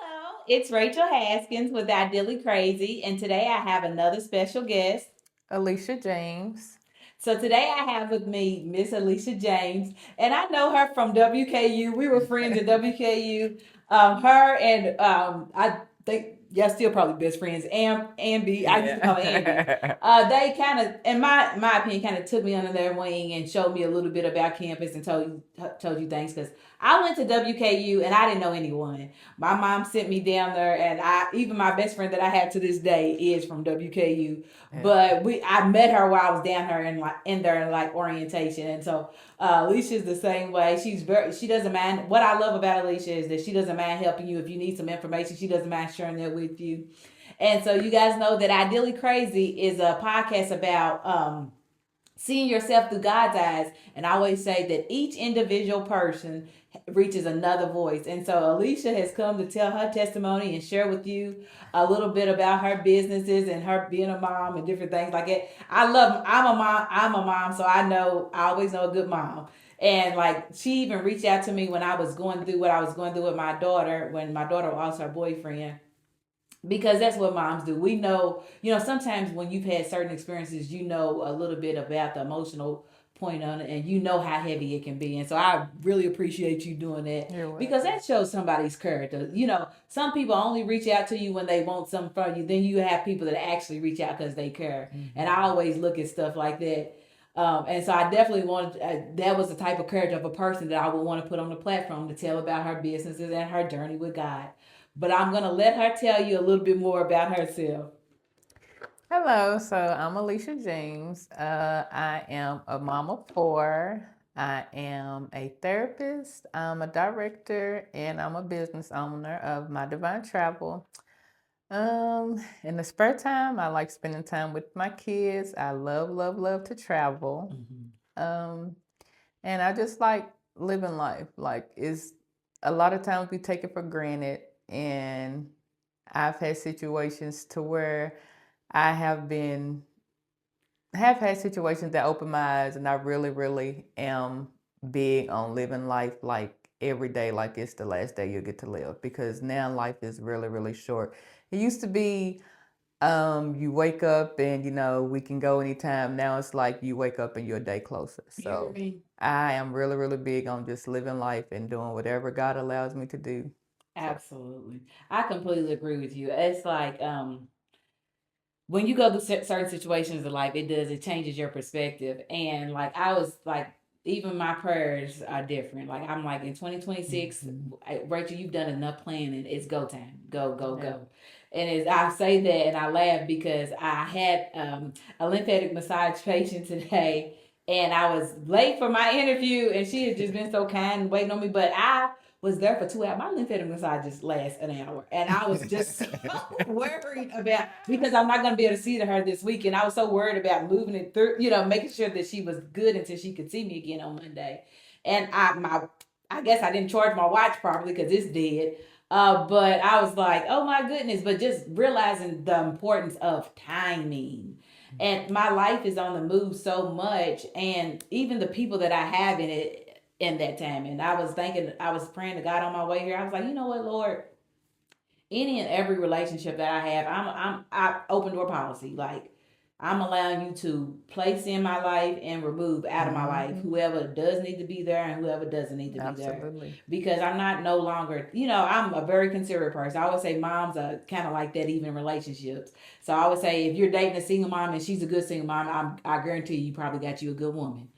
Hello, it's Rachel Haskins with Ideally Crazy, and today I have another special guest. Alicia James. So today I have with me Miss Alicia James, and I know her from WKU. We were friends at WKU. Her and I think y'all still probably best friends. Amby, I used to call her Andy. Yeah. They kind of, in my opinion, kind of took me under their wing and showed me a little bit about campus and told you things because I went to WKU and I didn't know anyone. My mom sent me down there, and I even my best friend that I have to this day is from WKU. Yeah. But I met her while I was down there in there in like orientation, and so Alicia's the same way. She doesn't mind. What I love about Alicia is that she doesn't mind helping you if you need some information. She doesn't mind sharing that with you. And so you guys know that Ideally Crazy is a podcast about seeing yourself through God's eyes. And I always say that each individual person reaches another voice. And so Alicia has come to tell her testimony and share with you a little bit about her businesses and her being a mom and different things like that. I love I'm a mom, so I always know a good mom. And like she even reached out to me when I was going through what I was going through with my daughter when my daughter lost her boyfriend, because that's what moms do. We know, sometimes when you've had certain experiences, you know a little bit about the emotional point on it, and you know how heavy it can be. And so I really appreciate you doing that You're because welcome. that shows somebody's character. Some people only reach out to you when they want something from you. Then you have people that actually reach out because they care. And I always look at stuff like that. And so I definitely wanted, that was the type of character of a person that I would want to put on the platform to tell about her businesses and her journey with God. But I'm going to let her tell you a little bit more about herself. Hello, so I'm Alicia James. I am a mom of four. I am a therapist, I'm a director, and I'm a business owner of My Divine Travel. In the spare time, I like spending time with my kids. I love, love, love to travel. Mhm. Um, and I just like living life. Like, it's a lot of times we take it for granted, and I've had situations to where I have had situations that open my eyes, and I really, really am big on living life like every day, like it's the last day you get to live, because now life is really, really short. It used to be you wake up and we can go anytime. Now it's like you wake up and you're a day closer. You hear So me? I am really, really big on just living life and doing whatever God allows me to do. So Absolutely. I completely agree with you. It's like when you go through certain situations in life, it changes your perspective. And like I was like, even my prayers are different. Like I'm like in 2026, mhm. Rachel, you've done enough planning. It's go time. Go, go, Yeah. go. And as I say that, and I laugh because I had a lymphatic massage patient today, and I was late for my interview, and she had just been so kind and waiting on me. But I was there for 2 hours. My lymphatic massages last an hour, and I was just so worried about, because I'm not going to be able to see her this weekend. I was so worried about moving it through, making sure that she was good until she could see me again on Monday. And I guess I didn't charge my watch properly because it's dead. But I was like, oh my goodness! But just realizing the importance of timing. And my life is on the move so much, and even the people that I have in it in that time. And I was thinking, I was praying to God on my way here. I was like, you know what, Lord, any and every relationship that I have, I open door policy. Like I'm allowing you to place in my life and remove out of my life hmm whoever does need to be there and whoever doesn't need to be there. Absolutely. Because I'm not no longer, I'm a very considerate person. I always say moms are kind of like that, even in relationships. So I would say if you're dating a single mom and she's a good single mom, I guarantee you probably got you a good woman,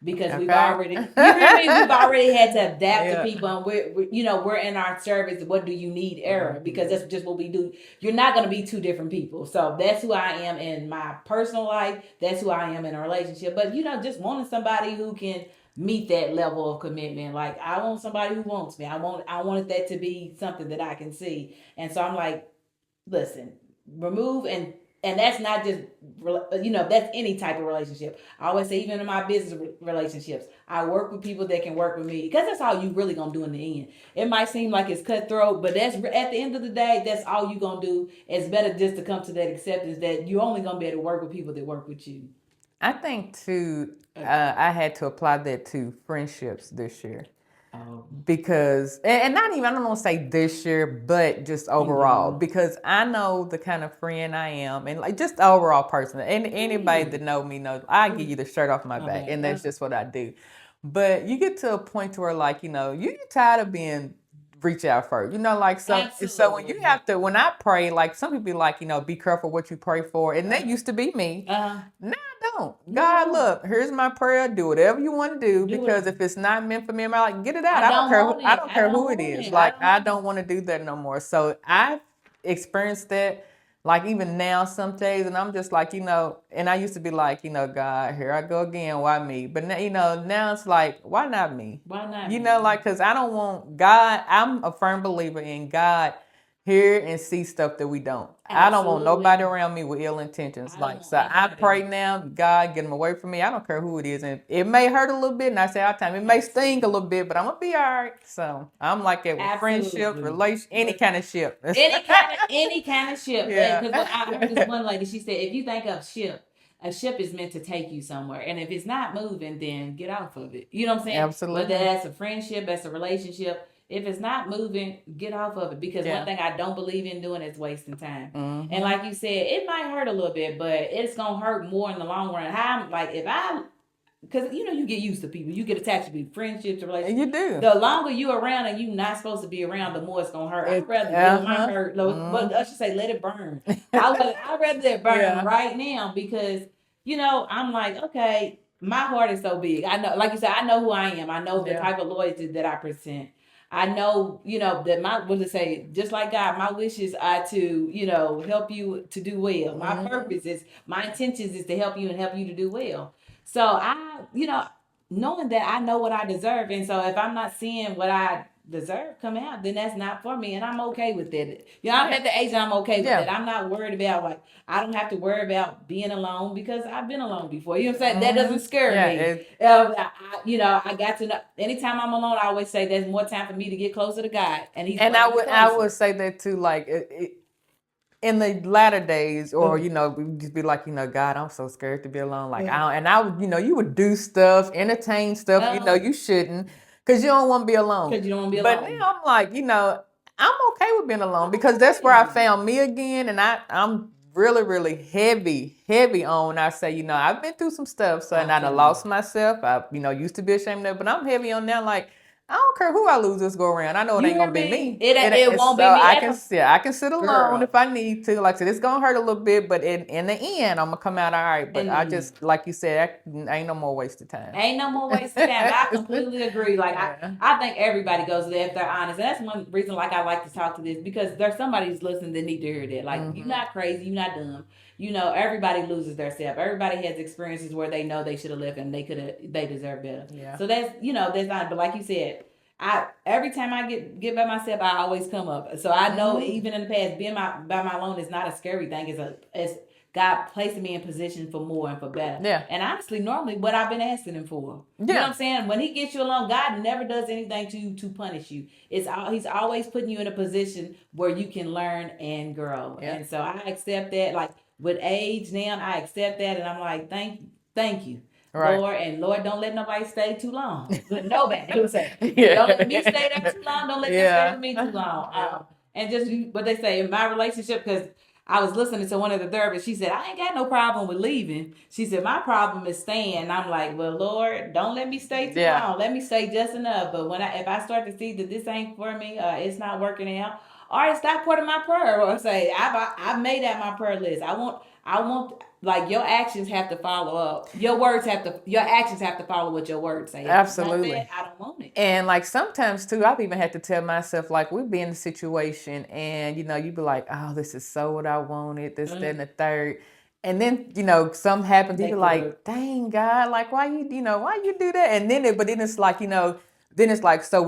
because we've Okay. already, you hear me, we've already had to adapt to Yeah. people, and we're in our service, what do you need era, because hmm that's just what we do. You're not going to be two different people. So that's who I am in my personal life, that's who I am in a relationship. But just wanting somebody who can meet that level of commitment. Like I want somebody who wants me. I wanted that to be something that I can see. And so I'm like, listen, remove, and that's not just, that's any type of relationship. I always say, even in my business relationships, I work with people that can work with me, because that's all you really gonna do in the end. It might seem like it's cutthroat, but that's at the end of the day, that's all you gonna do. It's better just to come to that acceptance that you're only gonna be able to work with people that work with you. I think too, Uh, I had to apply that to friendships this year. Oh. Because and not even, I don't want to say this year, but just overall, because I know the kind of friend I am, and like just the overall person, and anybody that know me knows I give you the shirt off my back, and that's just what I do. But you get to a point where, like, you know, you get tired of being reach out first, you know, like, so when you have to, when I pray, like, some people be like, you know, be careful what you pray for, and that used to be me. Now I don't. God, look, here's my prayer. Do whatever you want to do, because if it's not meant for me, I'm like, get it out. I don't care. I don't care who it is. Like, I don't want to do that no more. So I've experienced that. Like, even now, some days, and I'm just like, you know, and I used to be like, you know, God, here I go again. Why me? But now, you know, now it's like, why not me? Why not? You know, like, because I don't want God. I'm a firm believer in God hear and see stuff that we don't. I don't want nobody around me with ill intentions. Like, so I pray now, God, get them away from me. I don't care who it is. And it may hurt a little bit, and I say all the time, it may sting a little bit, but I'm going to be all right. So I'm like that with friendships, relations, any kind of ship. Any kind of ship. Yeah. Because I heard this one lady, she said, if you think of ship, a ship is meant to take you somewhere. And if it's not moving, then get off of it. You know what I'm saying? Absolutely. Whether that's a friendship, that's a relationship. If it's not moving, get off of it. Because one thing I don't believe in doing is wasting time. And like you said, it might hurt a little bit, but it's going to hurt more in the long run. How, like, if I, because, you know, you get used to people. You get attached to people, friendships, relationships. You do. The longer you're around and you're not supposed to be around, the more it's going to hurt. I'd rather let mine hurt. But I should say, let it burn. I'd rather let it burn right now, because, you know, I'm like, okay, my heart is so big. I know, like you said, I know who I am. I know the type of loyalty that I present. I know, you know, that my, what to say, just like God, my wishes are to, you know, help you to do well. My purpose is, my intentions is to help you and help you to do well. So I, you know, knowing that I know what I deserve, and so if I'm not seeing what I deserve come out, then that's not for me, and I'm okay with it. You know, I'm at the age that I'm okay with it. I'm not worried about, like, I don't have to worry about being alone, because I've been alone before. You know what I'm saying? That doesn't scare me. You know, I got to know. Anytime I'm alone, I always say there's more time for me to get closer to God, and He's. And I would say that too, like. In the latter days, or you know, we just be like, you know, God, I'm so scared to be alone. Like, I would, you know, you would do stuff, entertain stuff, you know, you shouldn't, because you don't want to be alone. Because you don't want to be alone. But now I'm like, you know, I'm okay with being alone, because that's where I found me again, and I'm really, really heavy on. I say, you know, I've been through some stuff, so and I done lost myself. I, you know, used to be ashamed of it, but I'm heavy on now, like. I don't care who I lose this go around. I know it ain't gonna be me. It won't be me. I can sit alone if I need to. Like I said, it's gonna hurt a little bit, but in the end, I'm gonna come out all right. But I just, like you said, ain't no more wasted time. Ain't no more wasted time. I completely agree. Like I think everybody goes there if they're honest, and that's one reason, like, I like to talk to this, because there's somebody who's listening that need to hear that. Like, you're not crazy, you're not dumb. You know, everybody loses their self. Everybody has experiences where they know they should have left and they deserve better. Yeah. So that's, you know, that's not. But like you said, every time I get by myself, I always come up. So I know even in the past, being by my alone is not a scary thing. It's God placing me in position for more and for better. Yeah. And honestly, normally what I've been asking Him for. Yeah. You know what I'm saying? When He gets you alone, God never does anything to punish you. He's always putting you in a position where you can learn and grow. Yeah. And so I accept that. Like, with age now, I accept that, and I'm like, thank you. Right. Lord, don't let nobody stay too long. Nobody. Don't let me stay there too long. Don't let them stay with me too long. And just what they say in my relationship, because I was listening to one of the therapists. She said, I ain't got no problem with leaving. She said, my problem is staying. And I'm like, well, Lord, don't let me stay too long. Let me stay just enough. But if I start to see that this ain't for me, it's not working out, or it's not part of my prayer, or say, I've made that my prayer list. I want, like, your actions have to follow up. Your actions have to follow what your words say. Absolutely. I don't want it. And like sometimes too, I've even had to tell myself, like, we'd be in a situation and, you know, you'd be like, oh, this is so what I wanted, this, that, and the third. And then, you know, something happens, you're like, dang, God, like, why you do that? And then it's like, you know, then it's like, so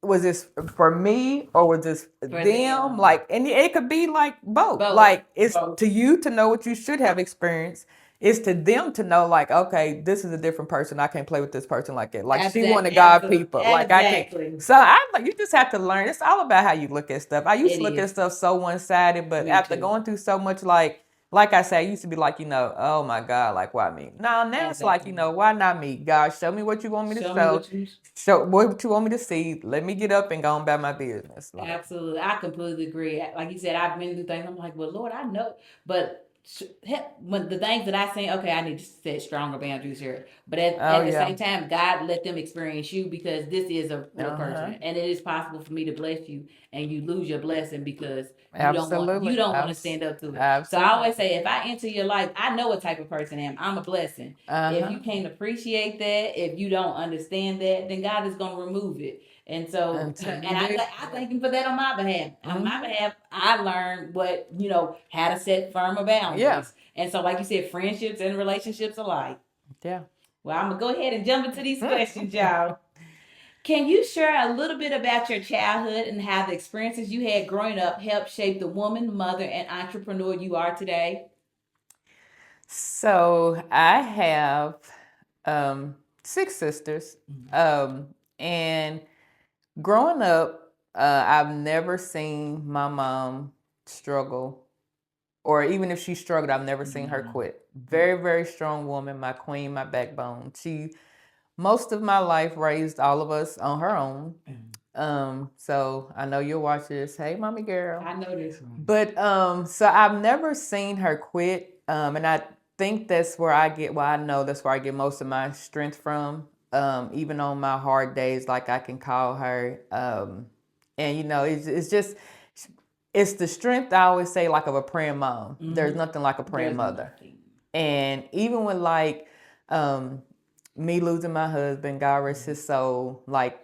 was this for me or was this for them? Like, and it could be like both. Like, it's to you to know what you should have experienced. It's to them to know, like, okay, this is a different person. I can't play with this person like that. Like, she wanted God people. Like, I can't. So you just have to learn. It's all about how you look at stuff. I used to look at stuff so one-sided, but after going through so much, like like I said, I used to be like, oh my God, like why me? Now it's like, why not me? God, show me what you want me to show what you want me to see. Let me get up and go on about my business. Like, absolutely. I completely agree. Like you said, I've been through things. I'm like, well, Lord, I know. But when the things that I say, okay, I need to set stronger boundaries here. But at the same time, God let them experience you because this is a real person, and it is possible for me to bless you, and you lose your blessing because you don't want to stand up to it. Absolutely. So I always say, if I enter your life, I know what type of person I am. I'm a blessing. If you can't appreciate that, if you don't understand that, then God is going to remove it. And so, I thank him for that on my behalf. On my behalf, I learned how to set firmer boundaries. Yeah. And so, like you said, friendships and relationships alike. Yeah. Well, I'm going to go ahead and jump into these questions, y'all. Can you share a little bit about your childhood and how the experiences you had growing up helped shape the woman, mother, and entrepreneur you are today? So, I have 6 sisters. And growing up, I've never seen my mom struggle, or even if she struggled, I've never seen her quit. Very, very strong woman, my queen, my backbone. She, most of my life, raised all of us on her own. So I know you'll watch this. Hey, mommy girl. I know this one. But so I've never seen her quit. And I think that's where I know that's where I get most of my strength from. Even on my hard days, like I can call her. And it's just, it's the strength, I always say, like of a praying mom. There's nothing like a praying mother. And even with me losing my husband, God rest his soul, like,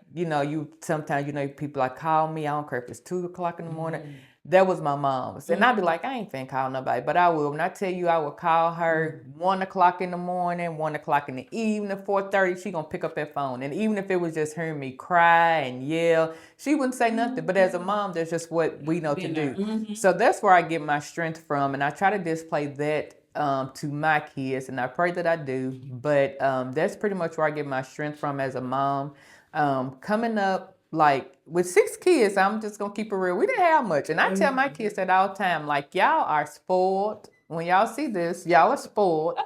sometimes, people like call me, I don't care if it's 2:00 in the morning. That was my mom's. And I'd be like, I ain't finna call nobody, but I will. When I tell you, I would call her 1:00 in the morning, 1:00 in the evening, 4:30, she gonna pick up that phone. And even if it was just hearing me cry and yell, she wouldn't say nothing. But as a mom, that's just what we know to do. So that's where I get my strength from. And I try to display that to my kids, and I pray that I do. But that's pretty much where I get my strength from as a mom. Coming up, like with 6 kids, I'm just gonna keep it real. We didn't have much, and I tell my kids that all the time. Like, y'all are spoiled. When y'all see this, y'all are spoiled.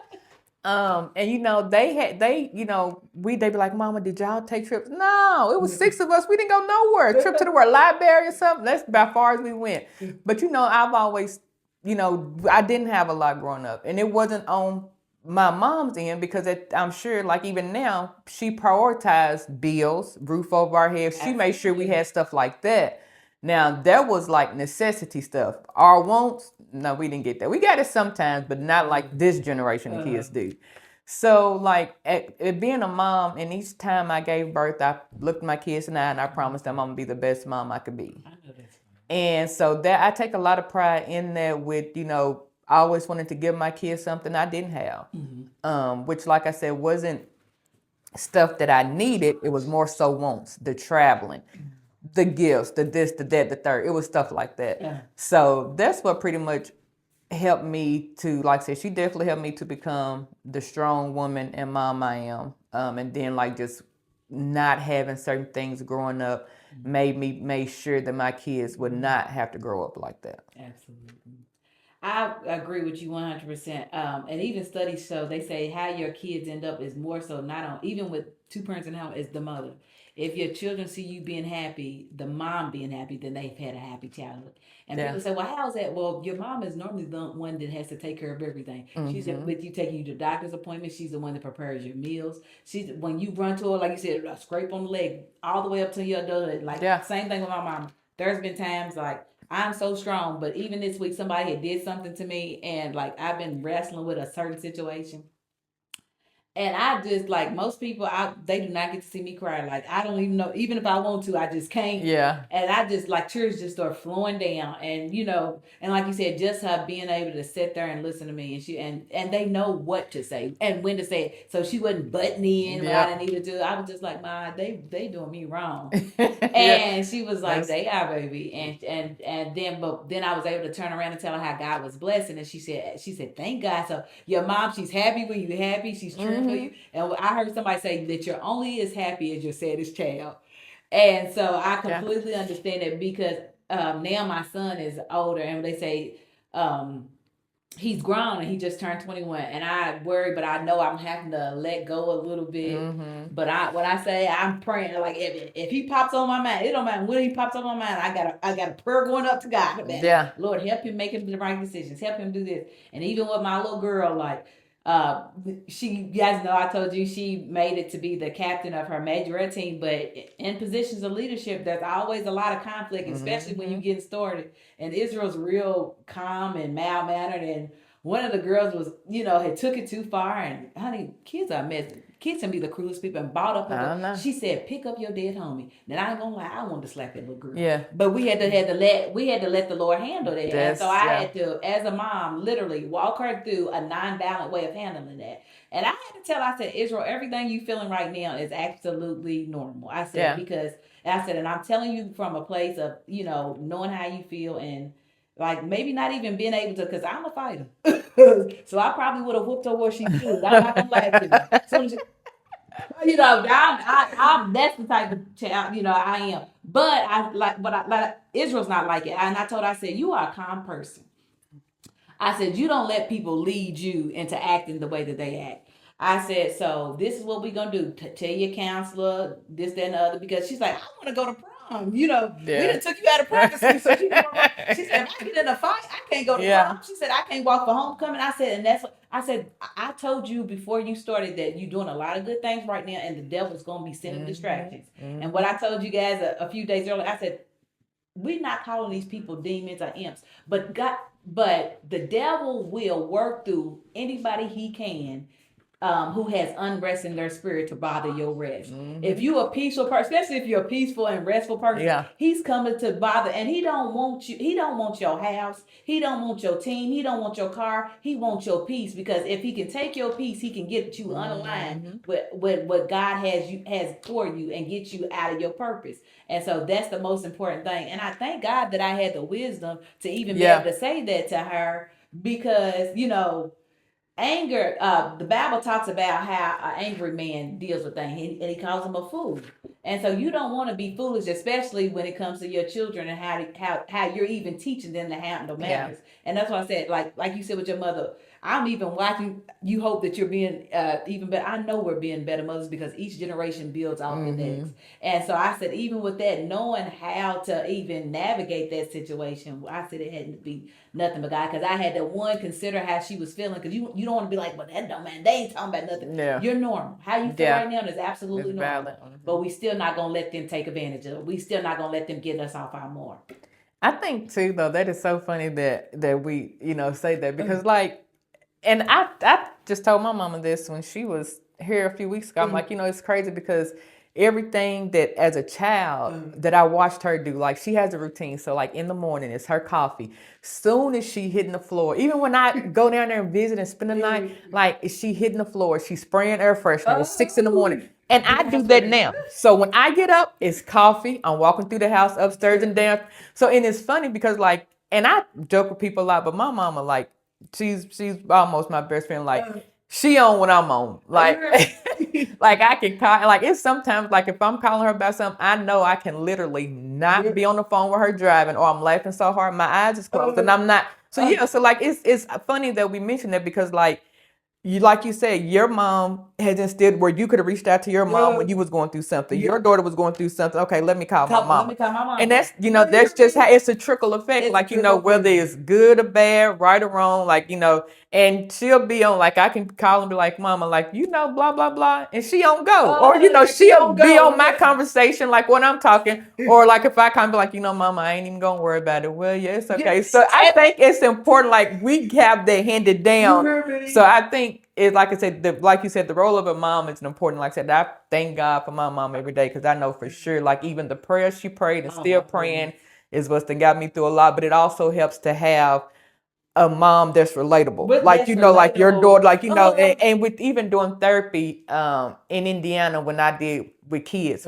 And they be like, Mama, did y'all take trips? No, it was 6 of us. We didn't go nowhere. A trip to the library or something. That's about far as we went. But I've always, I didn't have a lot growing up, and it wasn't on my mom's end because I'm sure, like even now, she prioritized bills, roof over our heads. She made sure we had stuff like that. Now, that was like necessity stuff. Our wants, no, we didn't get that. We got it sometimes, but not like this generation of kids do. So, like, at being a mom, and each time I gave birth, I looked my kids in the eye and I promised them I'm going to be the best mom I could be. And so that I take a lot of pride in that with, I always wanted to give my kids something I didn't have, which, like I said, wasn't stuff that I needed. It was more so wants, the traveling, the gifts, the this, the that, the third. It was stuff like that. Yeah. So that's what pretty much helped me to, like I said, she definitely helped me to become the strong woman and mom I am. And then like just not having certain things growing up made sure that my kids would not have to grow up like that. Absolutely. I agree with you 100%. And even studies show, they say how your kids end up is more so not on, even with 2 parents in the home, is the mother. If your children see you being happy, the mom being happy, then they've had a happy childhood. And people say, well, how's that? Well, your mom is normally the one that has to take care of everything. She's with you taking you to doctor's appointments. She's the one that prepares your meals. She's when you run to her, like you said, a scrape on the leg all the way up to your adulthood. Like same thing with my mom. There's been times like I'm so strong, but even this week somebody had did something to me, and like I've been wrestling with a certain situation. And I just, like most people, they do not get to see me cry. Like, I don't even know, even if I want to, I just can't. Yeah. And I just, like, tears just start flowing down. And, and like you said, just her being able to sit there and listen to me. And they know what to say and when to say it. So she wasn't butting in when I didn't need to do. I was just like, Ma, they doing me wrong. And she was like, they are, baby. And then I was able to turn around and tell her how God was blessing. And she said, thank God. So your mom, she's happy when you're happy. She's true. For you. And I heard somebody say that you're only as happy as your saddest child. And so I completely understand it because now my son is older, and they say he's grown and he just turned 21, and I worry, but I know I'm having to let go a little bit. But when I say I'm praying, like if he pops on my mind, it don't matter when he pops on my mind. I got a prayer going up to God about it. Lord, help him make him the right decisions, help him do this. And even with my little girl, like uh she, you guys know, I told you she made it to be the captain of her majorette team, but in positions of leadership there's always a lot of conflict, especially when you get started. And Israel's real calm and mild mannered, and one of the girls was, had took it too far. And honey, kids are messy. Kids can be the cruelest people, and bought up her. She said, "Pick up your dead homie." Then I ain't gonna lie, I wanted to slap that little girl. Yeah. But we had to let the Lord handle that. And so I had to, as a mom, literally walk her through a non-violent way of handling that. And I had to tell, I said, Israel, everything you feeling right now is absolutely normal. I said, because I said, and I'm telling you from a place of, knowing how you feel, and like maybe not even being able to, because I'm a fighter. So I probably would have whooped her where she stood. I'm not gonna lie to you. I'm that's the type of child, I am. But Israel's not like it. And I told her, I said, you are a calm person. I said, you don't let people lead you into acting the way that they act. I said, so this is what we're going to do. Tell your counselor, this, that, and the other. Because she's like, I want to go to prom. We done took you out of practice. So she said, if I get in a fight, I can't go to prom. She said, I can't walk for homecoming. I said, and that's what I said. I told you before you started that you're doing a lot of good things right now, and the devil's going to be sending distractions. And what I told you guys a few days earlier, I said, we're not calling these people demons or imps, but the devil will work through anybody he can, who has unrest in their spirit to bother your rest. If you a peaceful person, especially if you're a peaceful and restful person, he's coming to bother, and he don't want you. He don't want your house. He don't want your team. He don't want your car. He wants your peace, because if he can take your peace, he can get you unaligned with what God has for you and get you out of your purpose. And so that's the most important thing. And I thank God that I had the wisdom to even be able to say that to her, because anger, the Bible talks about how an angry man deals with things, and he calls them a fool. And so you don't want to be foolish, especially when it comes to your children, and how you're even teaching them to handle matters. And that's why I said, like you said with your mother, I'm even watching. You hope that you're being even better. I know we're being better mothers, because each generation builds off the next. And so I said, even with that, knowing how to even navigate that situation, I said it had to be nothing but God, because I had to consider how she was feeling, because you don't want to be like, but that don't man, they ain't talking about nothing. You're normal. How you feel right now is absolutely normal. But we still not gonna let them take advantage of it. We still not gonna let them get us off our mark. I think too, though, that is so funny that we say that, because and I just told my mama this when she was here a few weeks ago. I'm like, it's crazy, because everything that as a child that I watched her do, like she has a routine. So like in the morning, it's her coffee. Soon as she hitting the floor, even when I go down there and visit and spend the night, like she hitting the floor, she's spraying air freshener. It's 6 a.m. And I do that now. So when I get up, it's coffee. I'm walking through the house, upstairs and down. So, and it's funny because and I joke with people a lot, but my mama, she's almost my best friend. She on when I'm on. I can call, it's sometimes if I'm calling her about something, I know I can literally not be on the phone with her driving, or I'm laughing so hard my eyes is closed and I'm not. So it's funny that we mentioned that, because you said, your mom has instilled where you could have reached out to your mom when you was going through something. Your daughter was going through something. Okay, let me call my mom. And that's that's just how it's a trickle effect. Whether it's good or bad, right or wrong, and she'll be on, I can call and be like, Mama, blah blah blah, and she don't go, or she'll be on my conversation when I'm talking, or if I kind of be Mama, I ain't even gonna worry about it. Well, yeah, it's okay. So I think it's important, we have that handed down. So I think it's like I said, like you said, the role of a mom is important. Like I said, I thank God for my mom every day, because I know for sure, even the prayers she prayed and still praying is what's got me through a lot. But it also helps to have a mom that's relatable, your daughter, and with even doing therapy in Indiana when I did with kids,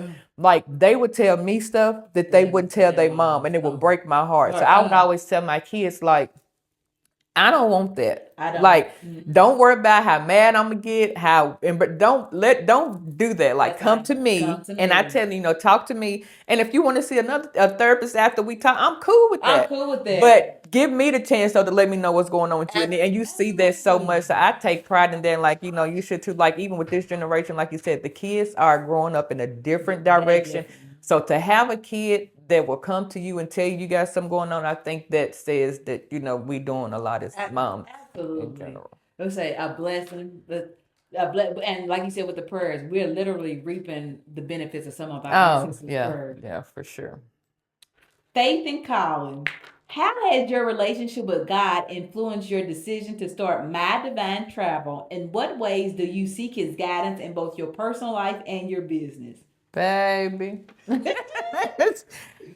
they would tell me stuff that they wouldn't tell their mom, and it would break my heart. So I would always tell my kids, I don't want that. I don't. Like, don't worry about how mad I'm gonna get, but don't do that. Like, That's come right. to me, Come to and I me. tell you, talk to me. And if you want to see a therapist after we talk, I'm cool with that. I'm cool with that. But give me the chance to let me know what's going on with you, and you see that so much. So I take pride in that. Like, you should too. Like, even with this generation, like you said, the kids are growing up in a different direction. So to have a kid that will come to you and tell you got something going on, I think that says that, we doing a lot as moms. Absolutely. In general. Let's say a blessing, and like you said with the prayers, we're literally reaping the benefits of some of our ancestors' prayers. Yeah, for sure. Faith and calling. How has your relationship with God influenced your decision to start My Divine Travel? In what ways do you seek His guidance in both your personal life and your business? Baby.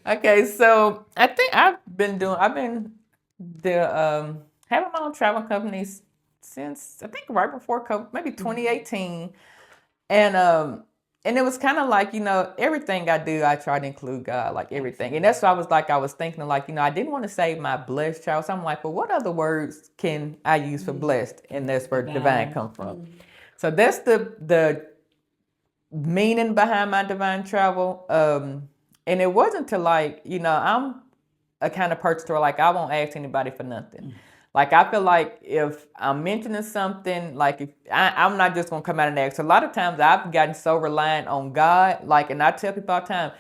Okay, so I think I've been having my own travel companies since I think right before COVID, maybe 2018. And it was kind of like, everything I do, I try to include God, like everything. And that's why I was thinking like, I didn't want to say my blessed child. So I'm like, well, what other words can I use for blessed? And that's where divine come from. So that's the meaning behind my divine travel. And it wasn't to like, I'm a kind of person where like I won't ask anybody for nothing. Like I feel like if I'm mentioning something, like if I'm not just gonna come out and ask. A lot of times I've gotten so reliant on God, like, and I tell people all the time,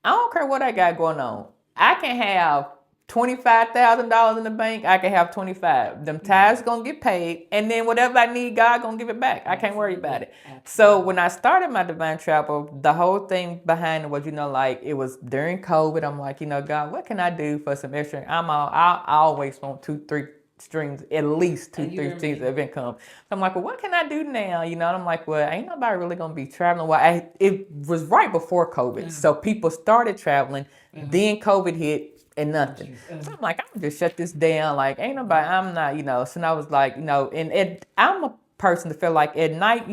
I don't care what I got going on. I can have $25,000 in the bank. I can have 25. Them tithes gonna get paid, and then whatever I need, God gonna give it back. I can't worry about it. So when I started my divine travel, the whole thing behind it was, like it was during COVID. I'm like, God, what can I do for some extra? I always want 2-3 streams, at least 2-3 streams of income. So I'm like, well, what can I do now? And I'm like, well, ain't nobody really gonna be traveling. Well, it was right before COVID, so people started traveling. Then COVID hit. And nothing. So I'm like, I'm gonna just shut this down. Like, ain't nobody, I'm not, So I was like, and I'm a person to feel like at night,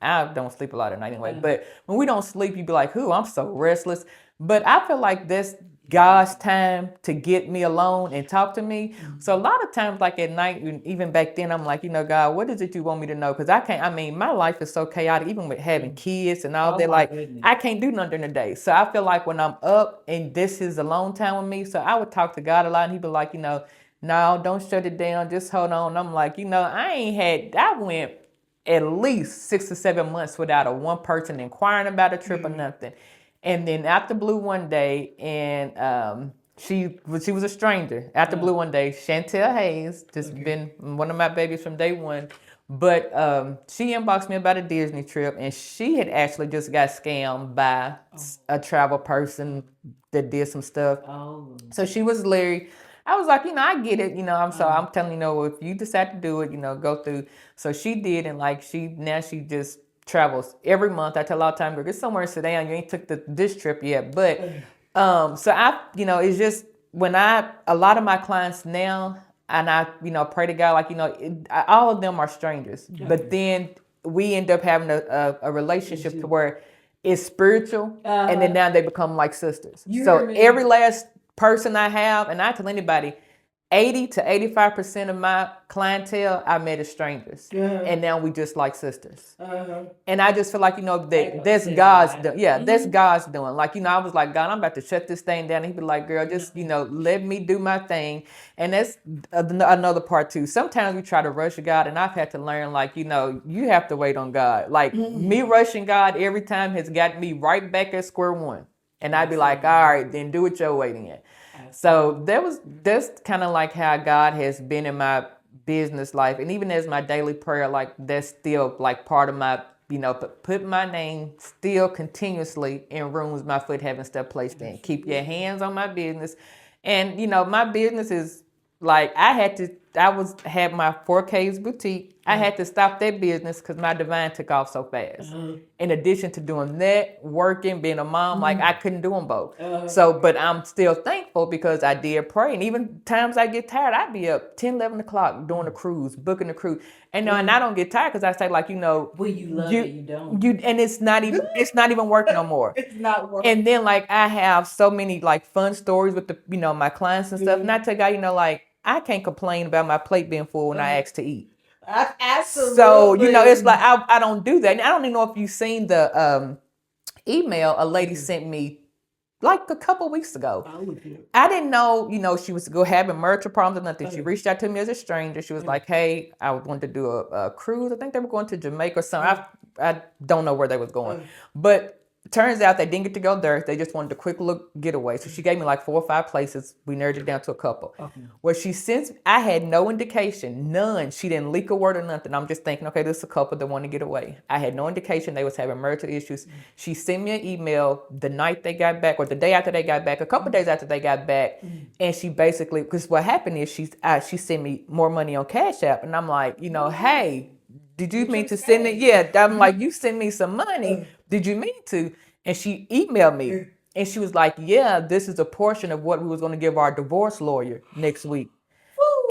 I don't sleep a lot at night anyway, but when we don't sleep, you be like, I'm so restless. But I feel like that's God's time to get me alone and talk to me. So a lot of times, like at night, even back then, I'm like, God, what is it you want me to know? Because my life is so chaotic, even with having kids and all that. Like, I can't do nothing during the day. So I feel like when I'm up and this is alone time with me, so I would talk to God a lot and he'd be like, no, don't shut it down. Just hold on. I'm like, I went at least 6 or 7 months without one person inquiring about a trip or nothing. And then after blue one day, and she was a stranger. After blue one day, Chantel Hayes, just been one of my babies from day one. But she inboxed me about a Disney trip, and she had actually just got scammed by a travel person that did some stuff. So she was Larry. I was like, I get it, I'm telling if you decide to do it, go through. So she did, and like she just travels every month. I tell all the time, girl, it's somewhere in Sudan. You ain't took this trip yet, but so I, it's just when a lot of my clients now, and I, pray to God, like all of them are strangers, but then we end up having a relationship to where it's spiritual, and then now they become like sisters. So every last person I have, and I tell anybody, 80 to 85% of my clientele I met as strangers, and now we just like sisters. And I just feel like that's God's doing. Yeah, that's God's doing. Like I was like, God, I'm about to shut this thing down. And he'd be like, girl, just let me do my thing. And that's another part too. Sometimes we try to rush God, and I've had to learn like you have to wait on God. Like me rushing God every time has got me right back at square one. And I'd be like, all right, then do it your way then. So that's kind of like how God has been in my business life. And even as my daily prayer, like that's still like part of my, put my name still continuously in rooms my foot having stuff placed in. Keep your hands on my business. And, my business is like I had my 4Ks boutique. I had to stop that business because my divine took off so fast. In addition to doing that, working, being a mom, like I couldn't do them both. So, but I'm still thankful because I did pray. And even times I get tired, I'd be up 10, 11 o'clock doing a cruise, booking a cruise. And I don't get tired because I say like, well, you love it, you don't. And it's not even work no more. It's not work. And then like I have so many like fun stories with the, my clients and stuff. And I tell God, like, I can't complain about my plate being full when I ask to eat. Absolutely. So, it's like I don't do that. And I don't even know if you've seen the email a lady sent me like a couple weeks ago. I didn't know, she was having marital problems or nothing. She reached out to me as a stranger. She was like, hey, I wanted to do a cruise. I think they were going to Jamaica or something. I don't know where they was going. But turns out they didn't get to go there. They just wanted a quick look getaway. So she gave me like 4 or 5 places. We narrowed it down to a couple. Where I had no indication, none. She didn't leak a word or nothing. I'm just thinking, okay, this is a couple that want to get away. I had no indication they was having marital issues. She sent me an email the night they got back, or the day after they got back, a couple days after they got back, and she basically, because what happened is she sent me more money on Cash App, and I'm like, hey, did you mean to send it? Yeah, I'm like, you sent me some money. Did you mean to? And she emailed me, and she was like, yeah, this is a portion of what we was going to give our divorce lawyer next week.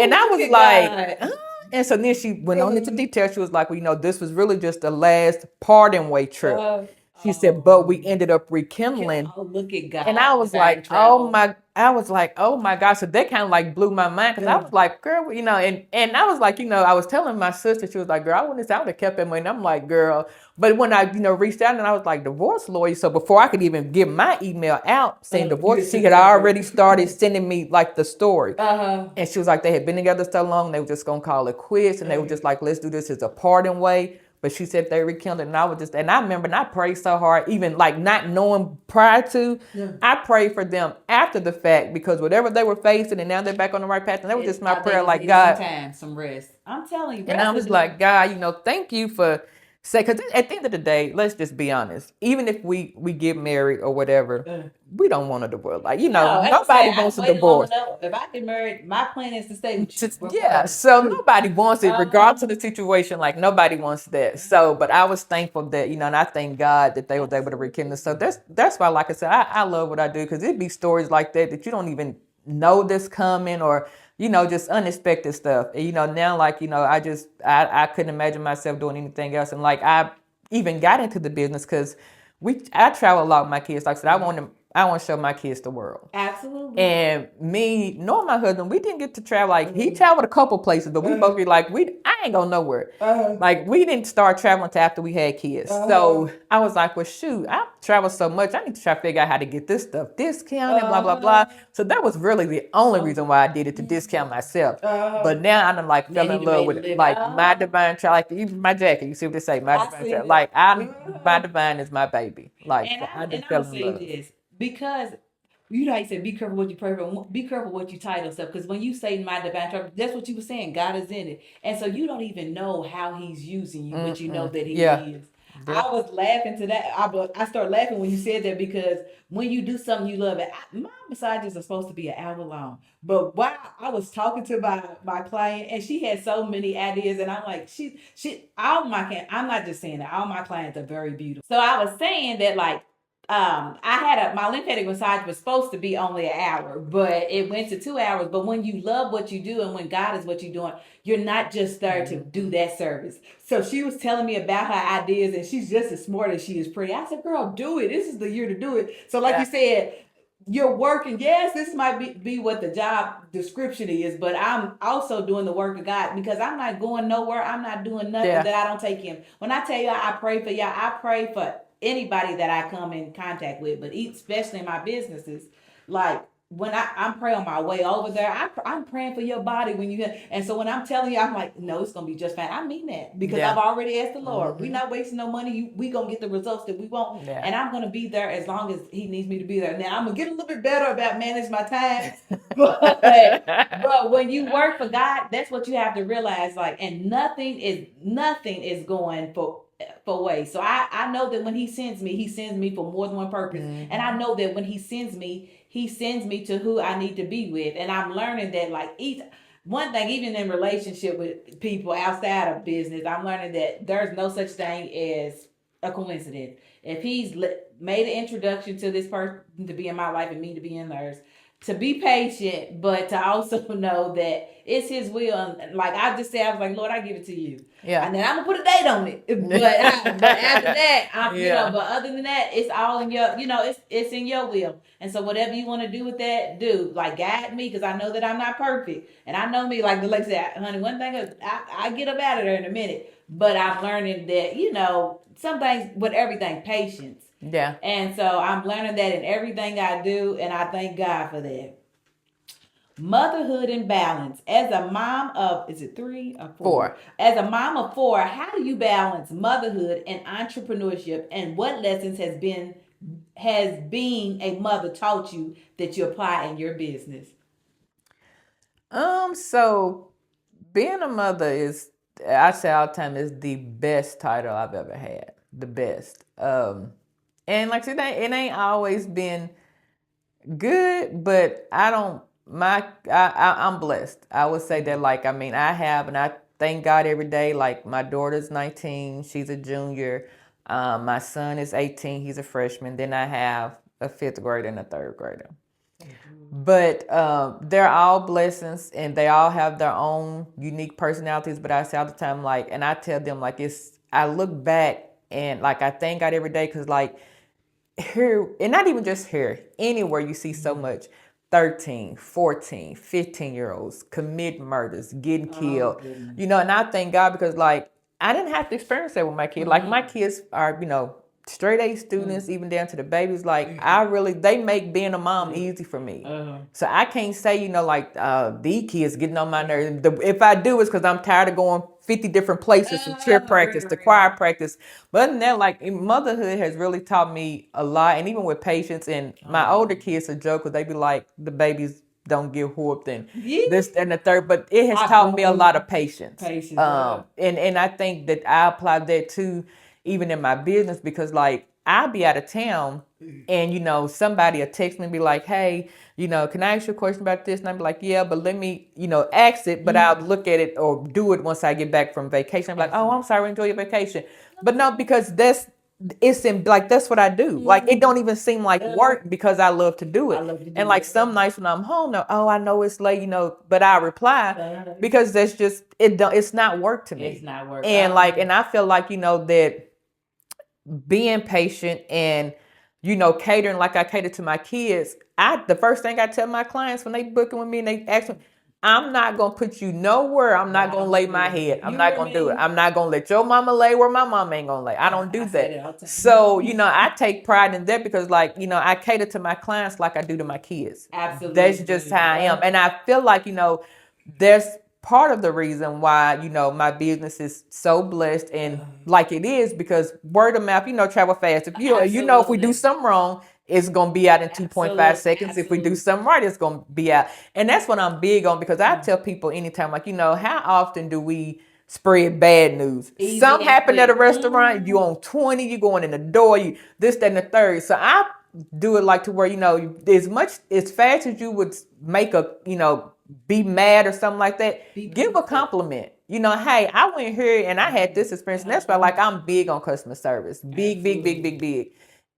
And I was like, and so then she went on into detail. She was like, well, this was really just the last parting way trip. She said, but we ended up rekindling. Oh, look at God. And I was like, oh my God. So that kind of like blew my mind, because I was like, girl, and I was like, I was telling my sister, she was like, girl, I would have kept that money. And I'm like, girl. But when I, reached out and I was like, divorce lawyer. So before I could even get my email out saying divorce, she had already started sending me like the story. And she was like, they had been together so long, they were just going to call it quits. And they were just like, let's do this as a parting way. But she said they rekindled, and I remember, and I prayed so hard, even like not knowing prior to, I prayed for them after the fact, because whatever they were facing, and now they're back on the right path. And that was just my prayer, like, God, some rest. I'm telling you. And I was like, God, thank you for because at the end of the day, let's just be honest. Even if we get married or whatever, we don't want a divorce. Like, nobody wants a divorce. If I get married, my plan is to stay with you. So nobody wants it, regardless of the situation. Like, nobody wants that. So, but I was thankful that, and I thank God that they was able to rekindle. So that's why, like I said, I love what I do, because it'd be stories like that you don't even know this coming, or just unexpected stuff. And, now, like, I couldn't imagine myself doing anything else. And like, I even got into the business because I travel a lot with my kids. Like I said, I want to show my kids the world. Absolutely. And me, knowing my husband, we didn't get to travel. Like, he traveled a couple places, but we both be like, I ain't going nowhere. Like, we didn't start traveling until after we had kids. So I was like, well, shoot, I travel so much, I need to try to figure out how to get this stuff discounted, blah, blah, blah. So that was really the only reason why I did it, to discount myself. But now I'm like, fell in love with it. Like, my divine child, like even my jacket, you see what they say, my divine child. Like, my divine is my baby. Like, and so I just fell in say love. This, because how you said, be careful what you pray for, be careful what you title stuff. Because when you say my divine trouble, that's what you were saying. God is in it. And so you don't even know how he's using you, but you know that he is. I was laughing to that. I started laughing when you said that, because when you do something you love, my massages are supposed to be an hour long. But while I was talking to my client, and she had so many ideas, and I'm like, I'm not just saying that, all my clients are very beautiful. So I was saying that, like, my lymphatic massage was supposed to be only an hour, but it went to 2 hours. But when you love what you do, and when God is what you're doing, you're not just there to do that service. So she was telling me about her ideas, and she's just as smart as she is pretty. I said, girl, do it. This is the year to do it. So like you said, you're working. Yes, this might be what the job description is, but I'm also doing the work of God, because I'm not going nowhere. I'm not doing nothing that I don't take him. When I tell y'all I pray for y'all, I pray for anybody that I come in contact with, but especially in my businesses. Like, when I'm praying on my way over there, I'm praying for your body when you and so when I'm telling you, I'm like, no, it's gonna be just fine. I mean that, because I've already asked the Lord. We're not wasting no money. We gonna get the results that we want, and I'm gonna be there as long as he needs me to be there. Now I'm gonna get a little bit better about managing my time, but when you work for God, that's what you have to realize. Like, and nothing is going for way. So I know that when he sends me for more than one purpose. And I know that when he sends me to who I need to be with. And I'm learning that, like, one thing, even in relationship with people outside of business, I'm learning that there's no such thing as a coincidence. If he's made an introduction to this person to be in my life and me to be in theirs, to be patient, but to also know that it's His will. And like I just said, I was like, Lord, I give it to you. Yeah. And then I'm gonna put a date on it. But after that, but other than that, it's all in your, it's in your will. And so whatever you want to do with that, do. Like guide me, because I know that I'm not perfect, and I know me. Like the lady said, honey, one thing I get up out of there in a minute, but I'm learning that some things with everything, patience. Yeah. And so I'm learning that in everything I do, and I thank God for that. Motherhood and balance. As a mom of, is it 3 or 4? 4. As a mom of 4, how do you balance motherhood and entrepreneurship, and what lessons has being a mother taught you that you apply in your business? So being a mother is, I say all the time, is the best title I've ever had. The best. And like I said, it ain't always been good, but I'm blessed. I would say that, like, I mean, and I thank God every day. Like, my daughter's 19, she's a junior. My son is 18, he's a freshman. Then I have a 5th grader and a 3rd grader. But they're all blessings, and they all have their own unique personalities. But I say all the time, like, and I tell them, like, I look back and, like, I thank God every day, because, like, here, and not even just here, anywhere you see so much 13, 14, 15-year-olds commit murders, getting killed, and I thank God, because, like, I didn't have to experience that with my kids. Like, my kids are, straight A students, even down to the babies. Like, they make being a mom easy for me. So I can't say, these kids getting on my nerves. If I do, it's because I'm tired of going 50 different places, from cheer practice to choir practice. But other than that, like, motherhood has really taught me a lot, and even with patience. And my older kids a joke, because they be like, the babies don't get whooped and this and the third, but it has taught me a lot of patience. And I think that I apply that too, even in my business, because, like, I'll be out of town, and somebody will text me and be like, hey, can I ask you a question about this? And I'll be like, yeah, but let me, ask it, but I'll look at it or do it once I get back from vacation. I'm like, oh, I'm sorry, enjoy your vacation. But no, because that's what I do. Like, it don't even seem like work, because I love to do it. And like, some nights when I'm home, I know it's late, but I reply, because that's just it's not work to me. It's not work. And and I feel like, that being patient and, catering, like I cater to my kids. The first thing I tell my clients when they booking with me and they ask me, I'm not going to put you nowhere. I'm not going to lay my head. I'm not going to do it. I'm not going to let your mama lay where my mama ain't going to lay. I don't do that. So, I take pride in that, because, like, I cater to my clients like I do to my kids. Absolutely. That's just how I am. And I feel like, there's part of the reason why, my business is so blessed and like it is, because word of mouth, travel fast. If if we do something wrong, it's going to be out in 2.5 seconds. If we do something right, it's going to be out. And that's what I'm big on, because I tell people anytime, like, how often do we spread bad news? Something happened at a restaurant, you on 20, you going in the door, you this, that, and the third. So I do it like to where, as fast as you would make be mad or something like that, give a compliment. Hey, I went here and I had this experience. And that's why, like, I'm big on customer service. Big.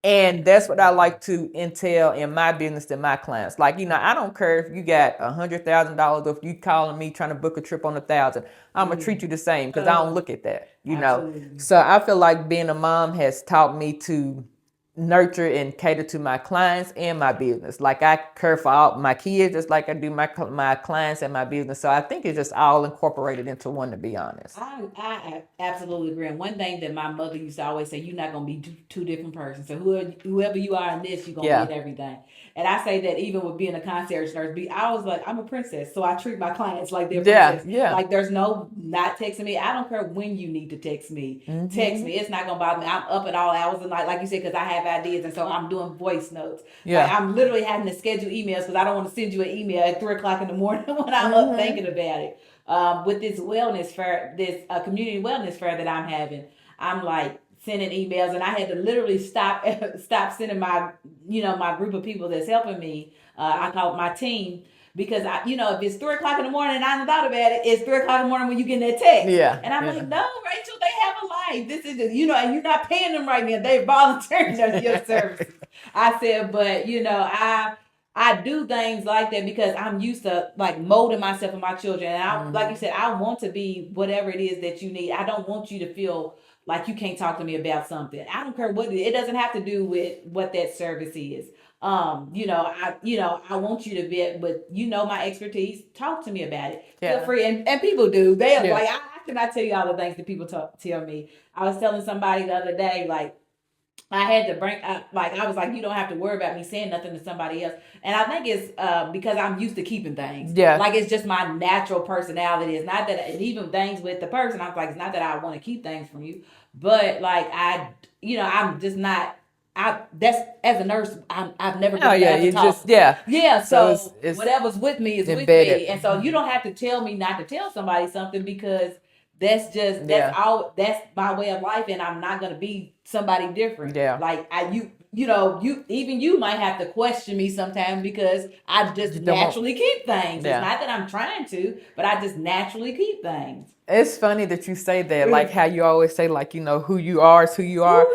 And that's what I like to entail in my business to my clients. Like, I don't care if you got $100,000 or if you calling me trying to book a trip on 1,000. I'm gonna treat you the same, because I don't look at that. So I feel like being a mom has taught me to nurture and cater to my clients and my business. Like, I care for all my kids just like I do my clients and my business. So I think it's just all incorporated into one, to be honest. I absolutely agree. And one thing that my mother used to always say, you're not going to be two different persons. So whoever you are in this, you're going to get everything. And I say that even with being a concierge nurse, I was like, I'm a princess. So I treat my clients like they're princess. Yeah. Like, there's no not texting me. I don't care when you need to text me. Text me. It's not going to bother me. I'm up at all hours of the night, like you said, because I have ideas. And so I'm doing voice notes. Yeah. Like, I'm literally having to schedule emails, because I don't want to send you an email at 3 o'clock in the morning when I'm up thinking about it. With this wellness fair, this community wellness fair that I'm having, I'm like sending emails, and I had to literally stop sending my my group of people that's helping me. I call it my team, because if it's 3 o'clock in the morning and I haven't thought about it, it's 3 o'clock in the morning when you get that text. Yeah. And I'm like, no, Rachel, they have a life. This is just, and you're not paying them right now. They're volunteering your services. I said, but I do things like that because I'm used to like molding myself and my children. And I, like you said, I want to be whatever it is that you need. I don't want you to feel like you can't talk to me about something. I don't care what it doesn't have to do with what that service is. I want you to be, but my expertise. Talk to me about it. Feel free, and people do. They like I cannot tell you all the things that people tell me. I was telling somebody the other day, like I had to bring up, like, I was like, you don't have to worry about me saying nothing to somebody else. And I think it's because I'm used to keeping things. Yeah. Like, it's just my natural personality. It's not that, and even things with the person, I'm like, it's not that I want to keep things from you, but like, I'm just not. That's as a nurse, I've never been able to talk. Yeah. So it's whatever's with me is embedded. With me, and so you don't have to tell me not to tell somebody something because that's my way of life, and I'm not gonna be somebody different. Yeah. Like you might have to question me sometimes because I just naturally keep things. Yeah. It's not that I'm trying to, but I just naturally keep things. It's funny that you say that, like how you always say, like, who you are is who you are.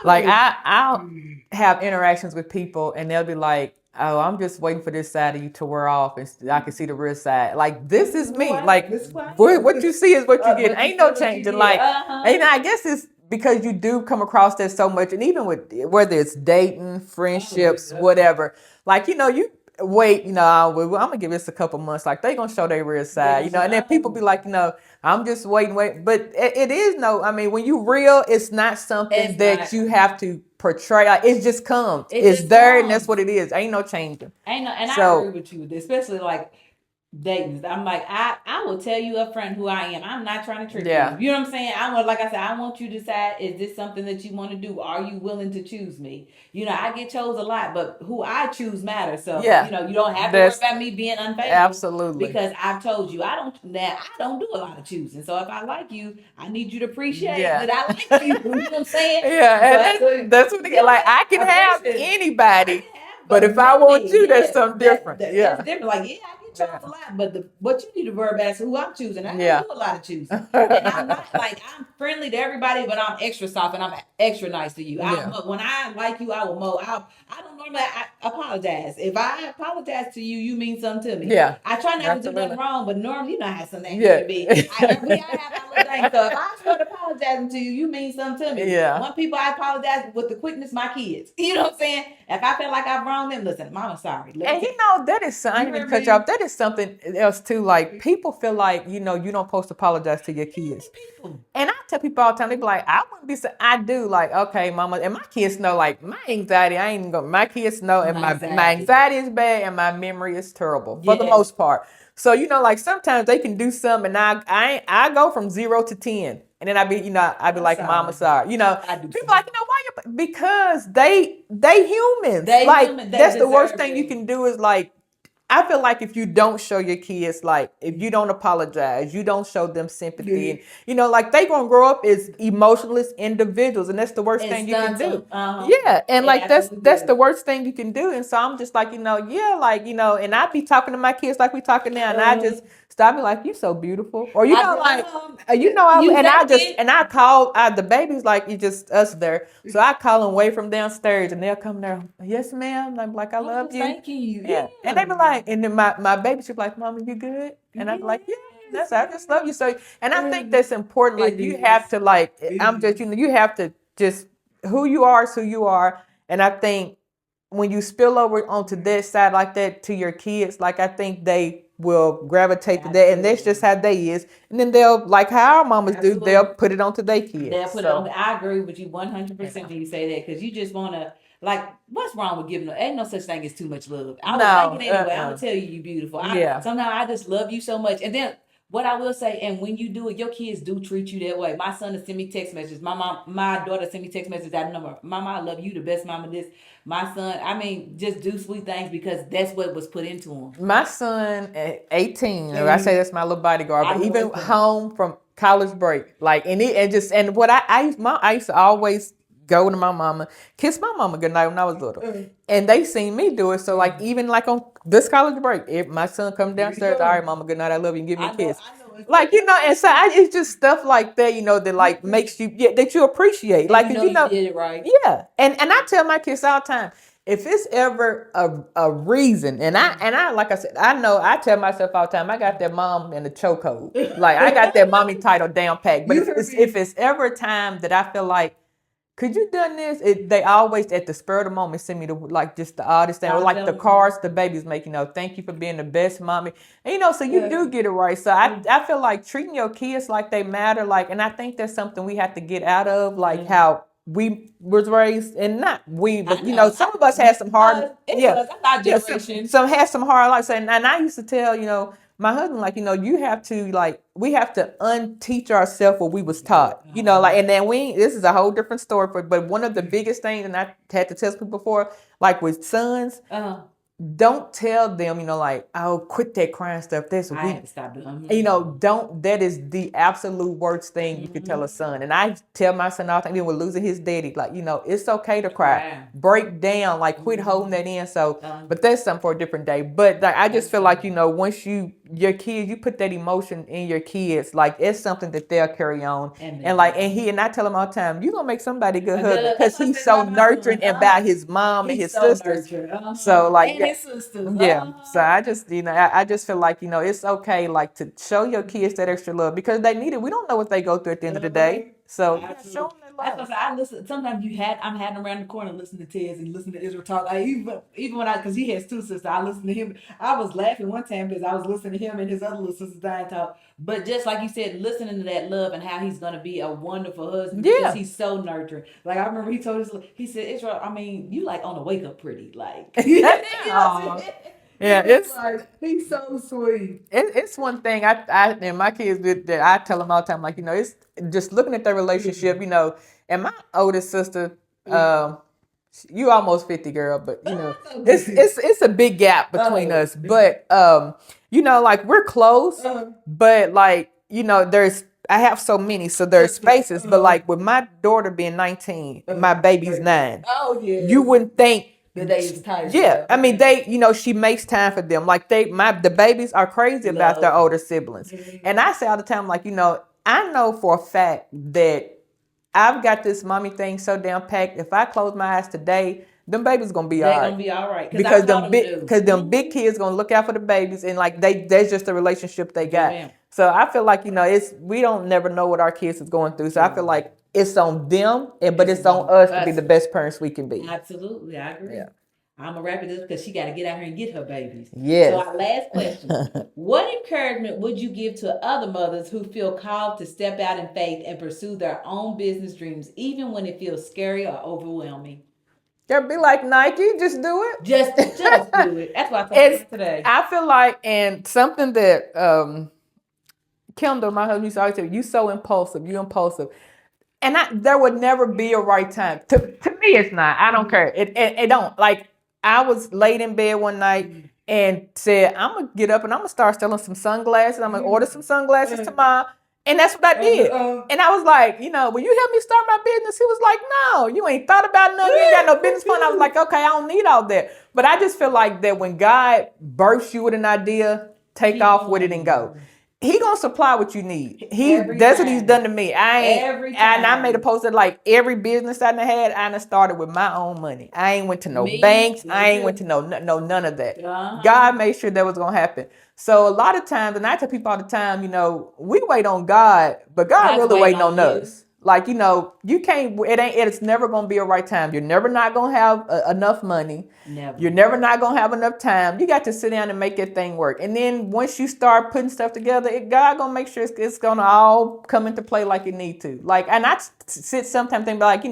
Like I'll have interactions with people and they'll be like, oh, I'm just waiting for this side of you to wear off and I can see the real side. Like, this is me. Like, what you see is what you get. Ain't no changing. Like, and I guess it's because you do come across that so much. And even with whether it's dating, friendships, whatever, like, you wait, I'm going to give this a couple months. Like, they going to show their real side, and then people be like, I'm just waiting. But it is when you real, it's not something you have to portray. Like, it just comes. It's there, and that's what it is. Ain't no changing. And I agree with you, especially like dating. I'm like, I will tell you up front who I am. I'm not trying to trick you. You know what I'm saying? Like I said, I want you to decide, is this something that you want to do? Are you willing to choose me? I get chose a lot, but who I choose matters. So, you don't have to worry about me being unfaithful. Absolutely. Because I've told you, I don't do a lot of choosing. So if I like you, I need you to appreciate that I like you. You know what I'm saying? Yeah. And that's what like, I can have anybody. But if I want you, that's something different. That's different. Like, I get chose a lot, but what you need to worry about is who I'm choosing. I don't do a lot of choosing. And I'm not like, I'm friendly to everybody, but I'm extra soft and I'm extra nice to you. When I like you, I will mow. I don't normally apologize. If I apologize to you, you mean something to me. Yeah. I try not to do nothing wrong, but normally how some things can be. We all have our little things. So if I start apologizing to you, you mean something to me. Yeah. One people I apologize with the quickness, my kids. You know what I'm saying? If I feel like I've wronged them, listen, Mama, sorry. And that is, I didn't even cut you off. That is something else too. Like, people feel like, you don't supposed to apologize to your kids. And I tell people all the time, they be like, I wouldn't be, I do, like, okay, Mama, and my kids know, like, my anxiety, my kids know, and my anxiety is bad and my memory is terrible for the most part. So, like, sometimes they can do something and I go from 0 to 10. And then I'd be like, sorry. Mama, sorry. People like, why you? Because they humans. That's the worst thing you can do is like, I feel like if you don't show your kids, like, if you don't apologize, you don't show them sympathy, and like, they gonna grow up as emotionless individuals, and that's the worst thing you can do. And like, that's the worst thing you can do. And so I'm just like, and I be talking to my kids like we talking now, and I just stop me like, you so beautiful, or and I call the babies like you just us there, so I call them way from downstairs, and they'll come there, yes ma'am, I'm like, I love you, thank you, and they be like, and then my baby should be like, Mama, you good? And I'm like, yeah, I just love you. So, and I think that's important. Like, you have to you have to just, who you are is who you are. And I think when you spill over onto that side like that to your kids, like, I think they will gravitate to that, and that's just how they is. And then they'll, like how our mamas do, they'll put it onto their kids. They'll put it on. I agree with you 100% when you say that, because you just want to, like, what's wrong with giving? Ain't no such thing as too much love. I was thinking anyway. I'm gonna tell you, beautiful. Sometimes I just love you so much, and then. What I will say, and when you do it, your kids do treat you that way. My son will send me text messages. My daughter send me text messages. That number, Mama, I love you, the best mama. This, my son. Just do sweet things because that's what was put into him. My son at 18, I say that's my little bodyguard, but even home from college break, like, and what I used to always go to my mama, kiss my mama goodnight when I was little. And they seen me do it. So, like, even like on this college break, if my son comes downstairs, all right, mama, good night, I love you, and give me a kiss. Like, and so it's just stuff like that, that like makes you, that you appreciate. Like, you did it right. Yeah. And I tell my kids all the time, if it's ever a reason, and I like I said, I know I tell myself all the time, I got that mom in the chokehold. Like I got that mommy title down packed. But if it's ever a time that I feel like, could you done this? They always at the spur of the moment send me the like just the oddest thing, or like the cards the babies make. Thank you for being the best mommy. And so you do get it right. So I feel like treating your kids like they matter. Like, and I think that's something we have to get out of. Like how we was raised, and not we, but some of us had some hard. Some had some hard lives, and I used to tell my husband, like, you have to, like, we have to unteach ourselves what we was taught, like, and then this is a whole different story, but one of the biggest things, and I had to tell people before, like with sons, don't tell them, like, oh, quit that crying stuff. That's weak. I have to stop doing. That is the absolute worst thing you could tell a son. And I tell my son all the time, even with losing his daddy, like, it's okay to cry. Break down, like, quit holding that in. So, but that's something for a different day. But like, I just feel like, once your kids, you put that emotion in your kids, like, it's something that they'll carry on. And I tell him all the time, you're going to make somebody a good husband, because he's so nurturing about his mom and his sisters. So, like, his sisters. So I just, I just feel like, it's okay, like, to show your kids that extra love, because they need it. We don't know what they go through at the end of the day. So show them that love. I listen. Sometimes I'm having around the corner listening to Tez and listening to Israel talk. Even when because he has two sisters, I listen to him. I was laughing one time because I was listening to him and his other little sisters dying talk. But just like you said, listening to that love and how he's gonna be a wonderful husband because he's so nurturing. Like I remember he told us, he said, Israel, I mean, you like on the wake up pretty, like. Yeah, it's like, he's so sweet. It's one thing I and my kids that I tell them all the time, like, it's just looking at their relationship, and my oldest sister, you almost 50, girl, but it's a big gap between us. But like, we're close, but like, I have so many, so there's spaces. But like with my daughter being 19, my baby's 9. Oh yeah. You wouldn't think the day is tired. Yeah, I mean, they, she makes time for them. Like the babies are crazy about their older siblings. And I say all the time, like, I know for a fact that I've got this mommy thing so down packed. If I close my eyes today, them babies gonna be all right. They're gonna be all right. Because them big kids gonna look out for the babies, and like that's just the relationship they got. Yeah. So I feel like, we don't never know what our kids is going through. So I feel like it's on them, but it's on us to be the best parents we can be. Absolutely, I agree. Yeah. I'm gonna wrap it up because she got to get out here and get her babies. Yes. So our last question: what encouragement would you give to other mothers who feel called to step out in faith and pursue their own business dreams, even when it feels scary or overwhelming? They'll be like Nike, just do it. Just do it. That's what I told today. I feel like, and something that Kendall, my husband, used to always say, "You so impulsive. You impulsive." And there would never be a right time. To me, it's not. I don't care. It don't. Like, I was laid in bed one night and said, I'm going to get up and I'm going to start selling some sunglasses. I'm going to order some sunglasses tomorrow. And that's what I did. And I was like, will you help me start my business? He was like, no, you ain't thought about nothing. You ain't got no business plan. I was like, okay, I don't need all that. But I just feel like that when God bursts you with an idea, take off with it and go. He gonna supply what you need. That's what he's done to me. And I made a post that, like, every business I had, I started with my own money. I ain't went to no banks. I ain't went to no none of that. God made sure that was gonna happen. So a lot of times, and I tell people all the time, we wait on God, but God really waiting on us. Like, you can't. It's never gonna be a right time. You're never not gonna have enough money. Never. You're never not gonna have enough time. You got to sit down and make that thing work. And then once you start putting stuff together, God gonna make sure it's gonna all come into play like it need to. Like, and I sit sometimes think like,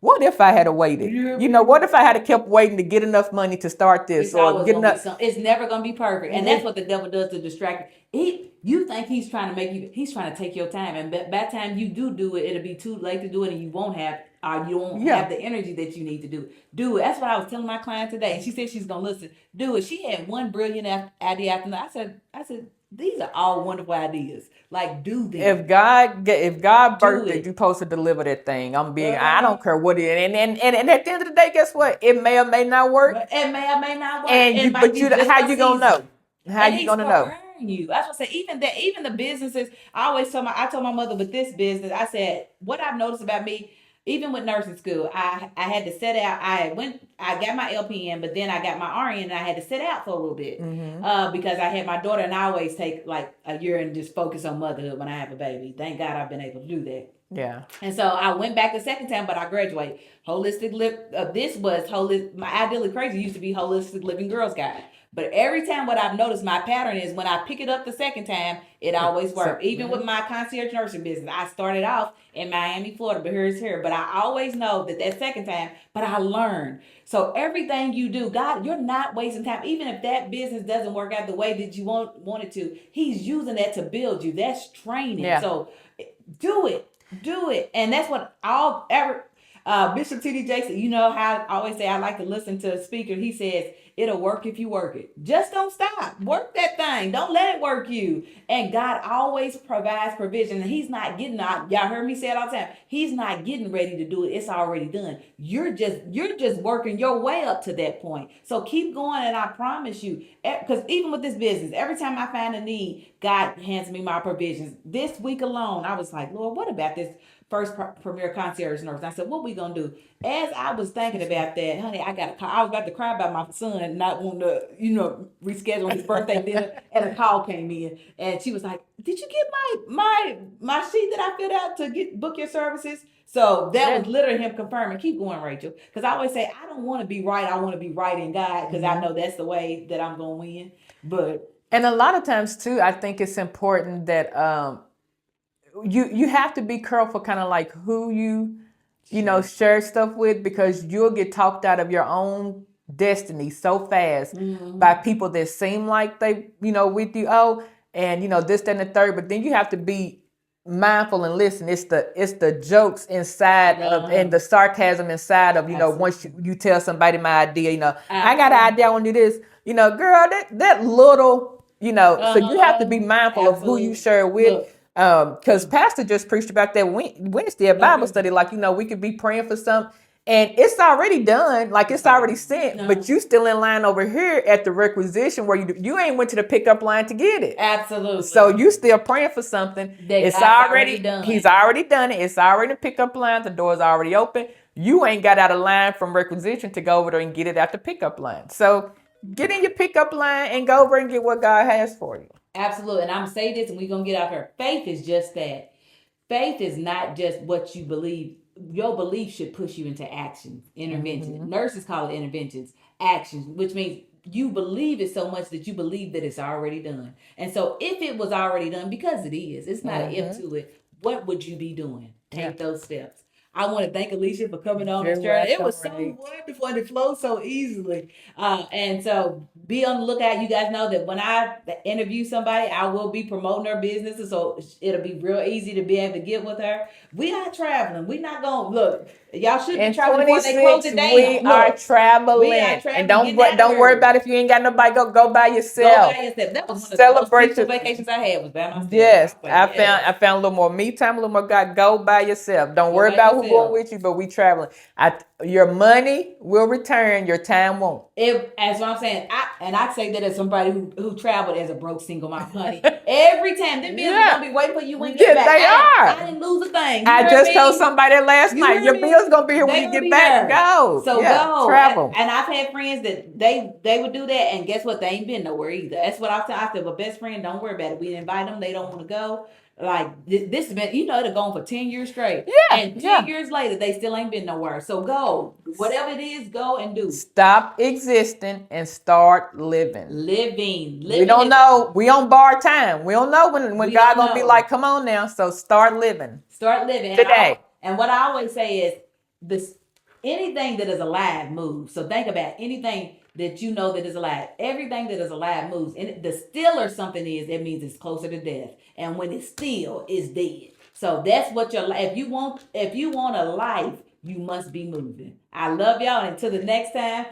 what if I had waited? What if I had kept waiting to get enough money to start this, or get enough? It's never gonna be perfect, and that's what the devil does to distract you. You think he's trying to make you? He's trying to take your time, and by the time you do it, it'll be too late to do it, and you won't have, you won't have the energy that you need to do it. Do it. That's what I was telling my client today. She said she's gonna listen. Do it. She had one brilliant idea after another. I said. These are all wonderful ideas. Like, do them. If God birthed it, you're supposed to deliver that thing. I'm being. I don't care what it is. And at the end of the day, guess what? It may or may not work. It may or may not work. How you gonna know? How you gonna know? You. That's what I say. Even the businesses. I told my mother with this business. I said, what I've noticed about me. even with nursing school, I had to set out. I got my LPN, but then I got my RN, and I had to sit out for a little bit because I had my daughter, and I always take like a year and just focus on motherhood when I have a baby. Thank God I've been able to do that. Yeah. And so I went back the second time, but I graduated. This was holistic. My Ideally Crazy used to be Holistic Living Girls Guide. But every time, what I've noticed, my pattern is when I pick it up the second time, it always works. Even with my concierge nursing business, I started off in Miami, Florida, but here's here. But I always know that second time, but I learned. So everything you do, God, you're not wasting time. Even if that business doesn't work out the way that you want it to, He's using that to build you. That's training. Yeah. So do it. And that's what Bishop T.D. Jakes, you know how I always say I like to listen to a speaker. He says, it'll work if you work it. Just don't stop. Work that thing. Don't let it work you. And God always provides provision. And He's not getting out. Y'all heard me say it all the time. He's not getting ready to do it. It's already done. You're just working your way up to that point. So keep going, and I promise you, because even with this business, every time I find a need, God hands me my provisions. This week alone, I was like, Lord, what about this first premier concierge nurse? And I said, what we gonna do? As I was thinking about that, honey, I was about to cry about my son not wanting to, reschedule his birthday dinner, and a call came in, and she was like, did you get my sheet that I filled out to book your services? So that was literally him confirming. Keep going, Rachel, because I always say I don't want to be right. I want to be right in God, because I know that's the way that I'm gonna win. And a lot of times too, I think it's important that you have to be careful, kind of like who you share stuff with, because you'll get talked out of your own destiny so fast by people that seem like they with you. Oh, and this, that, and the third. But then you have to be mindful and listen. It's the jokes inside of, and the sarcasm inside of, once you tell somebody my idea, I got an idea, I want to do this, girl, that little, so you have to be mindful of who you share with. Because Pastor just preached about that Wednesday at Bible study, like, we could be praying for something, and it's already done, like it's already sent, but you still in line over here at the requisition where you ain't went to the pickup line to get it. Absolutely. So you still praying for something. It's already done. He's already done it. It's already in the pickup line. The door's already open. You ain't got out of line from requisition to go over there and get it at the pickup line. So get in your pickup line and go over and get what God has for you. Absolutely. And I'm going to say this, and we're going to get out here. Faith is just that. Faith is not just what you believe. Your belief should push you into action, intervention. Nurses call it interventions, actions, which means you believe it so much that you believe that it's already done. And so if it was already done, because it is, it's not an if to it, what would you be doing? Take those steps. I want to thank Alecia for coming on this journey. It was so wonderful, and it flowed so easily. And so be on the lookout. You guys know that when I interview somebody, I will be promoting their business. So it'll be real easy to be able to get with her. We are traveling. We're not going to look. Y'all should be traveling before they close it down. We are traveling. And don't worry about if you ain't got nobody. Go by yourself. Go by yourself. That was one of the most peaceful vacations I had, was by myself. Yes, I found a little more me time, a little more God. Go by yourself. Don't worry about who's going with you, but we traveling. Your money will return. Your time won't. As what I'm saying, I say that as somebody who traveled as a broke single mom, honey. Every time them bills are gonna be waiting for you when you get back. They are. I didn't lose a thing. I just told somebody last night. Your bills gonna be here when you get back. Go. So go. Travel. And I've had friends that they would do that, and guess what? They ain't been nowhere either. That's what I said. Well, best friend, don't worry about it. We invite them. They don't want to go. Like this has been, it'll go on for 10 years straight. Yeah. And 10 years later, they still ain't been nowhere. So go. Whatever it is, go and do. Stop existing and start living. Living. We don't know. We on bar time. We don't know when God gonna be like, come on now. So start living. Start living. Today. And what I always say is anything that is alive moves. So think about anything that you know that is alive. Everything that is alive moves. And the stiller something is, that means it's closer to death. And when it's still, it's dead. So that's what your life. If you want a life, you must be moving. I love y'all. And until the next time.